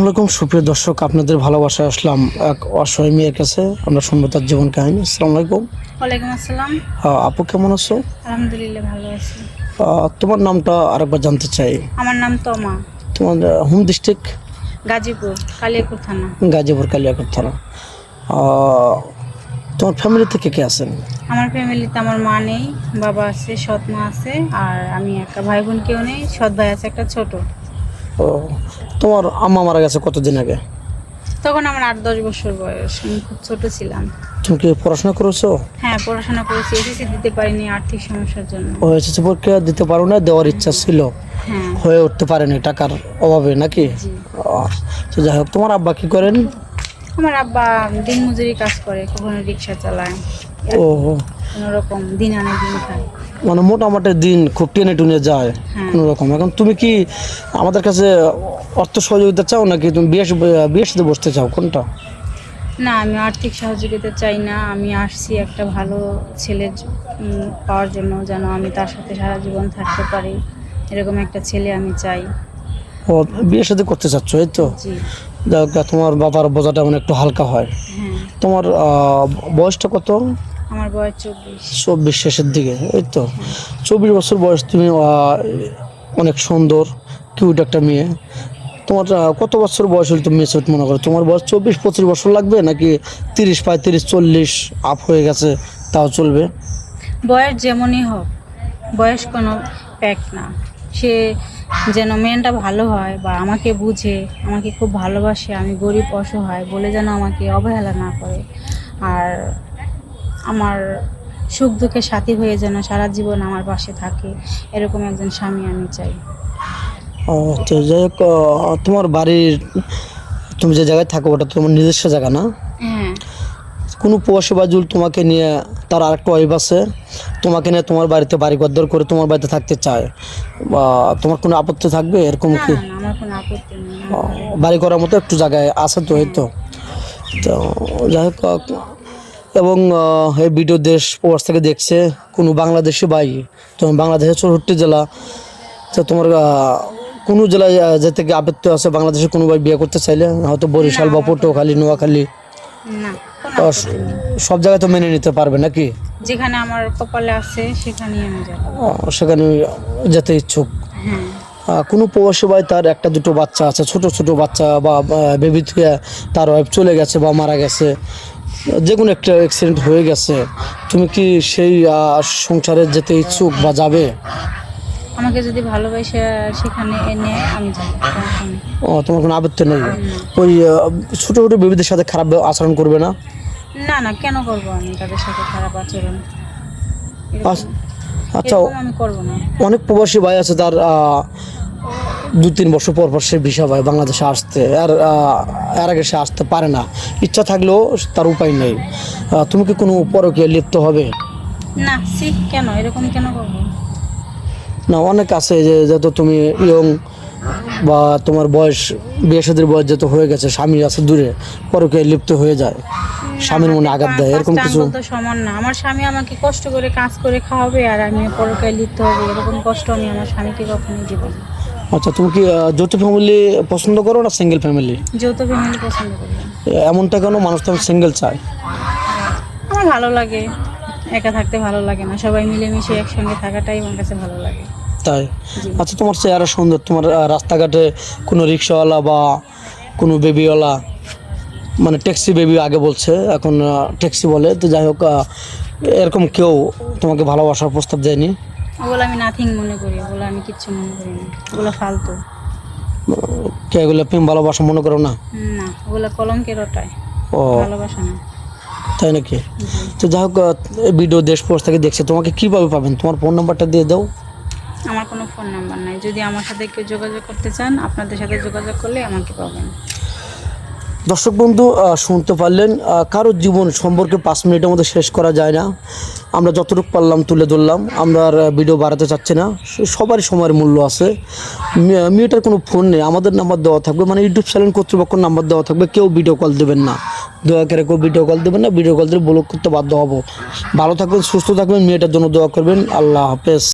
আসসালামু সুপ্রিয় দর্শক, আপনাদের ভালোবাসায় আসলাম এক অসহায় মেয়ের কাছে। আমরা শুনবো তার জীবন কাহিনী। আসসালামু আলাইকুম। ওয়ালাইকুম আসসালাম। আপু কেমন আছো? আলহামদুলিল্লাহ ভালো আছি। তোমার নামটা আরেকবার জানতে চাই। আমার নাম তমা। তোমার হোম ডিস্ট্রিক্ট? গাজীপুর, কালিয়াকৈর থানা। গাজীপুর, কালিয়াকৈর থানা। আহ, তোমার ফ্যামিলিতে কে কে আছেন? আমার ফ্যামিলিতে আমার মা নেই, বাবা আছে, সৎ মা আছে, আর আমি একটা ভাই বোন কেউ নেই। সৎ ভাই আছে একটা ছোট। ও, তোমার আম্মা মারা গেছে কতদিন আগে? তখন আমার 8-10 বছর বয়স, আমি খুব ছোট ছিলাম। তুমি কি পড়াশোনা করেছো? হ্যাঁ, পড়াশোনা করেছি, এসএসসি দিতে পারিনি আর্থিক সমস্যার জন্য। ও, এসএসসি পরীক্ষা দিতে পারো না? দেওয়ার ইচ্ছা ছিল, হ্যাঁ। হয়ে উঠতে পারেনি টাকার অভাবে নাকি? জি। তো যাই হোক, তোমার আব্বা কি করেন? আমার আব্বা দিন মজুরি কাজ করে, কখনো রিক্সা চালায়, ও, কোনো রকম দিন আনে দিন খায়। মানে মোটামুটি দিন খুব টেনে টুনে যায় হ্যাঁ। কোনো রকম। এখন তুমি কি আমাদের কাছে অর্থ সহযোগিতা চাও, নাকি তুমি বিয়ের সাথে বসতে চাও, কোনটা? না, আমি আর্থিক সহযোগিতা চাই না। আমি আসছি একটা ভালো ছেলে পাওয়ার জন্য, যেন আমি তার সাথে সারা জীবন থাকতে পারি, এরকম একটা ছেলে আমি চাই। ও, বিয়ের সাথে করতে চাচ্ছ, এই তো। জি। যাই হোক, তোমার বাবার বোঝাটা মানে একটু হালকা হয়। হ্যাঁ। তোমার বয়সটা কত? আমার বয়স 24। 24 শেষের দিকে, এই তো। হ্যাঁ। 24 বছর বয়স, তুমি অনেক সুন্দর, কিউট একটা মেয়ে। তোমার কত বছর বয়স হলে তুমি মেচুর মনে করো? তোমার বয়স 24-25 বছর লাগবে, নাকি 30, 35, 40 আপ হয়ে গেছে তাও চলবে? বয়স যেমনই হোক, বয়স কোনো ফ্যাক্ট না। সে যেন মেয়েটা ভালো হয় বা আমাকে বুঝে, আমাকে খুব ভালোবাসে, আমি গরিব অসহায় বলে যেন আমাকে অবহেলা না করে, আর আমার সুখ দুঃখের সাথী হয়ে যেন সারা জীবন আমার পাশে থাকে, এরকম একজন স্বামী আমি চাই। ও, তো যাই হোক, তোমার বাড়ির, তুমি যে জায়গায় থাকো ওটা তোমার নিজস্ব জায়গা না? হ্যাঁ। কোনো প্রবাসী বাজুল তোমাকে নিয়ে, তার আরেকটা ওয়াইফ আছে, তোমাকে নিয়ে তোমার বাড়িতে বাড়ি ঘর করে তোমার বাড়িতে থাকতে চায়, বা তোমার কোনো আপত্তি থাকবে এরকম না কি? না না, আমার কোনো আপত্তি নেই। বাড়ি করার মতো একটু জায়গায় আছে তো, এই তো। তো যাই হোক, এবং এই ভিডিও দেশ প্রবাস থেকে দেখছে কোনো বাংলাদেশি ভাই, তোমার বাংলাদেশের 64 জেলা, তো তোমার কোনো জেলায় যেতে কি আপত্তি আছে? বাংলাদেশের কোনো ভাই বিয়ে করতে চাইলে হয়তো বরিশাল বা পটুয়াখালী, নোয়াখালী, না, কোনো আপত্তি নেই। সব জায়গায় তো মেনে নিতে পারবে নাকি? যেখানে আমার কপালে আছে সেখানেই আমি যাব। সেখানে যেতে ইচ্ছুক। হ্যাঁ। কোনো প্রবাসী ভাই তার একটা দুটো বাচ্চা আছে, ছোট ছোট বাচ্চা, বা বেবি থেকে তার ওয়াইফ চলে গেছে বা মারা গেছে, যে কোনো একটা অ্যাক্সিডেন্ট হয়ে গেছে, তুমি কি সেই সংসারে যেতে ইচ্ছুক বা যাবে? আমাকে যদি ভালোবাসে সেখানে এনে আমি যাব, সমস্যা নেই। ও, তোমার কোনো আপত্তি নেই? ওই ছোটো ছোটো বেবিদের সাথে খারাপ আচরণ করবে না? না না, কেন করব আমি তাদের সাথে খারাপ আচরণ? আচ্ছা, এরকম আমি করব না। অনেক প্রবাসী ভাই আছে, তার 2-3 বছর পর পর সে ভিসা পায় বাংলাদেশে আসতে, আর এর আগে সে আসতে পারে না, ইচ্ছা থাকলেও তার উপায় নেই। তুমি কি কোনো পরকীয়ায় লিপ্ত হবে? না, কেন এরকম কেন করব? না, অনেক আছে যে যত তুমি ইয়ং, বা তোমার বয়স, বিয়ে শাদীর বয়স যত হয়ে গেছে, স্বামী আছে দূরে, পরকীয়ায় লিপ্ত হয়ে যায়, স্বামীর মনে আঘাত দেয়, এরকম পাঁচটা কিছু? আঙ্গুল তো সমান না। আমার স্বামী আমাকে কষ্ট করে কাজ করে খাওয়াবে আর আমি পরকায় লিপ্ত হবে, এরকম কষ্ট আমি আমার স্বামীকে কখনোই দিব না। আচ্ছা, তুমি কি যৌথ ফ্যামিলি পছন্দ করো না সিঙ্গেল ফ্যামিলি? যৌথ ফ্যামিলি পছন্দ করি না। এমনটা কেন? মানুষ তো সিঙ্গেল চায়। আমার ভালো লাগে, একা থাকতে ভালো লাগে না, সবাই মিলেমিশে একসঙ্গে থাকাটাই আমার কাছে ভালো লাগে। তাই? জি। আচ্ছা, তোমার চেহারা সুন্দর, তোমার রাস্তাঘাটে কোনো রিক্সাওয়ালা বা কোনো বেবিওয়ালা, মানে ট্যাক্সি বেবি আগে বলছে, এখন ট্যাক্সি বলে, তো যাই হোক, এরকম কেউ তোমাকে ভালোবাসার প্রস্তাব দেয়নি? ওগুলো আমি নাথিং মনে করি, ওগুলো আমি কিচ্ছু মনে করি না, ওগুলো ফালতু। কে এগুলো প্রেম ভালোবাসা মনে করো না? না, ওগুলো কলঙ্কের ওটায়, ও, ভালোবাসা না। তাই নাকি? জি। তো যাই হোক, এই ভিডিও দেশ প্রবাস থেকে দেখছে, তোমাকে কীভাবে পাবেন? তোমার ফোন নাম্বারটা দিয়ে দাও। আমার কোনো ফোন নাম্বার নাই, যদি আমার সাথে কেউ যোগাযোগ করতে চান আপনাদের সাথে যোগাযোগ করলে আমাকে পাবেন। দর্শক বন্ধু, শুনতে পারলেন, কারোর জীবন সম্পর্কে 5 মিনিটের মধ্যে শেষ করা যায় না। আমরা যতটুকু পারলাম তুলে ধরলাম, আমরা আর ভিডিও বাড়াতে চাচ্ছি না। সবারই সময়ের মূল্য আছে। মেয়েটার কোনো ফোন নেই, আমাদের নাম্বার দেওয়া থাকবে, মানে ইউটিউব চ্যানেল কর্তৃপক্ষের নাম্বার দেওয়া থাকবে, কেউ ভিডিও কল দেবেন না, দয়া করে কেউ ভিডিও কল দেবেন না, ভিডিও কল দিয়ে ব্লক করতে বাধ্য হব। ভালো থাকবেন, সুস্থ থাকবেন, মেয়েটার জন্য দোয়া করবেন। আল্লাহ হাফেজ।